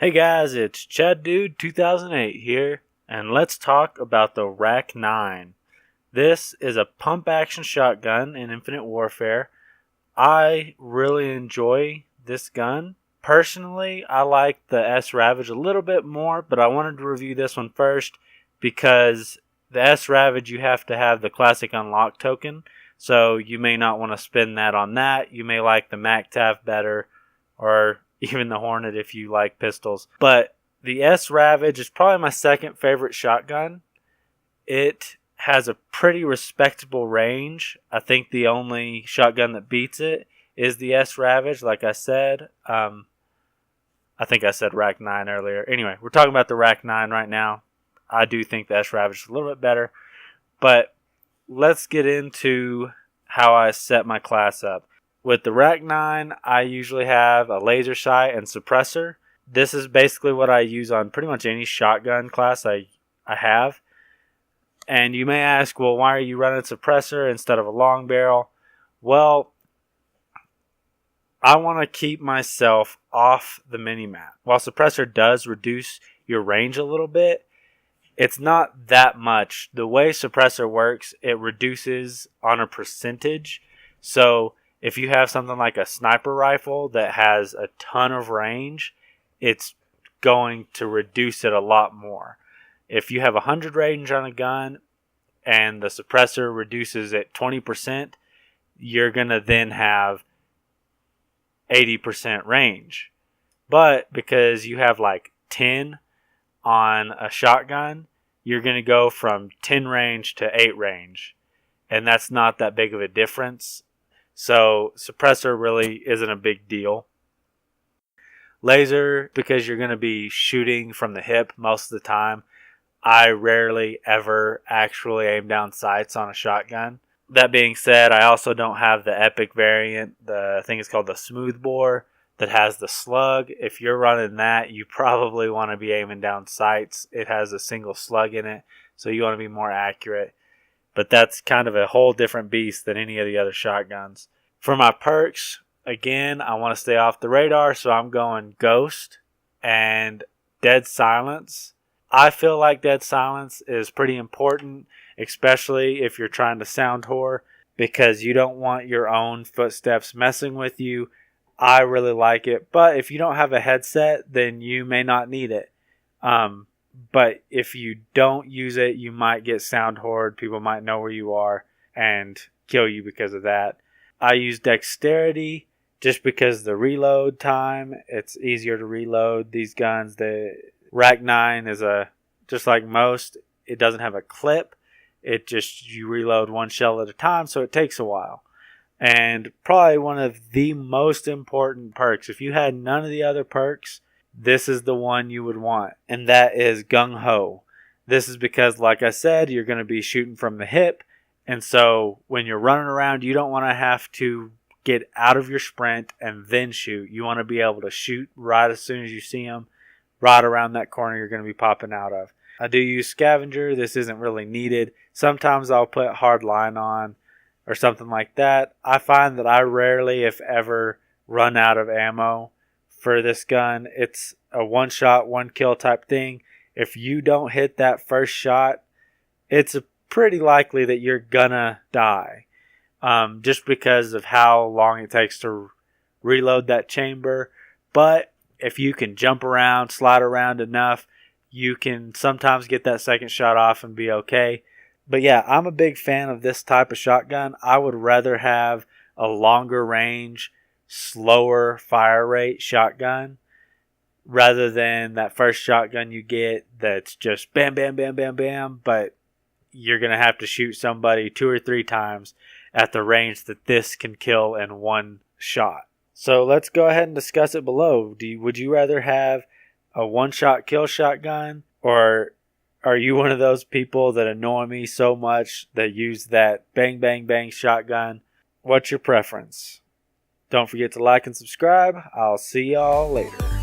Hey guys, it's Chad Dude 2008 here, and let's talk about the rack-9. This is a pump-action shotgun in Infinite Warfare. I really enjoy this gun. Personally, I like the S-Ravage a little bit more, but I wanted to review this one first because the S-Ravage you have to have the classic unlock token, so you may not want to spend that on that. You may like the MacTav better, or even the Hornet if you like pistols. But the S-Ravage is probably my second favorite shotgun. It has a pretty respectable range. I think the only shotgun that beats it is the S-Ravage, like I said. I think I said rack-9 earlier. Anyway, we're talking about the rack-9 right now. I do think the S-Ravage is a little bit better. But let's get into how I set my class up. With the rack-9, I usually have a laser sight and suppressor. This is basically what I use on pretty much any shotgun class I have. And you may ask, well, why are you running suppressor instead of a long barrel? Well, I want to keep myself off the mini-map. While suppressor does reduce your range a little bit, it's not that much. The way suppressor works, it reduces on a percentage. So if you have something like a sniper rifle that has a ton of range, it's going to reduce it a lot more. If you have 100 range on a gun and the suppressor reduces it 20%, you're going to then have 80% range. But because you have like 10 on a shotgun, you're going to go from 10 range to 8 range. And that's not that big of a difference. So suppressor really isn't a big deal. Laser, because you're going to be shooting from the hip most of the time. I rarely ever actually aim down sights on a shotgun. That being said, I also don't have the epic variant. I think it's called the smoothbore that has the slug. If you're running that, you probably want to be aiming down sights. It has a single slug in it, so you want to be more accurate. But that's kind of a whole different beast than any of the other shotguns. For my perks, again, I want to stay off the radar, so I'm going Ghost and Dead Silence. I feel like Dead Silence is pretty important, especially if you're trying to sound whore, because you don't want your own footsteps messing with you. I really like it, but if you don't have a headset, then you may not need it. But if you don't use it, you might get sound whored. People might know where you are and kill you because of that. I use Dexterity just because the reload time, it's easier to reload these guns. The rack-9 is just like most, it doesn't have a clip. It just, you reload one shell at a time, so it takes a while. And probably one of the most important perks, if you had none of the other perks, this is the one you would want, and that is Gung Ho. This is because, like I said, you're going to be shooting from the hip, and so when you're running around, you don't want to have to get out of your sprint and then shoot. You want to be able to shoot right as soon as you see them, right around that corner you're going to be popping out of. I do use Scavenger. This isn't really needed. Sometimes I'll put Hard Line on or something like that. I find that I rarely, if ever, run out of ammo for this gun. It's a one shot, one kill type thing. If you don't hit that first shot, it's pretty likely that you're gonna die. Just because of how long it takes to reload that chamber. But if you can jump around, slide around enough, you can sometimes get that second shot off and be okay. But yeah, I'm a big fan of this type of shotgun. I would rather have a longer range, slower fire rate shotgun rather than that first shotgun you get that's just bam, bam, bam, bam, bam, but you're going to have to shoot somebody 2 or 3 times at the range that this can kill in one shot. So let's go ahead and discuss it below. Would you rather have a one-shot kill shotgun, or are you one of those people that annoy me so much that use that bang, bang, bang shotgun? What's your preference? Don't forget to like and subscribe. I'll see y'all later.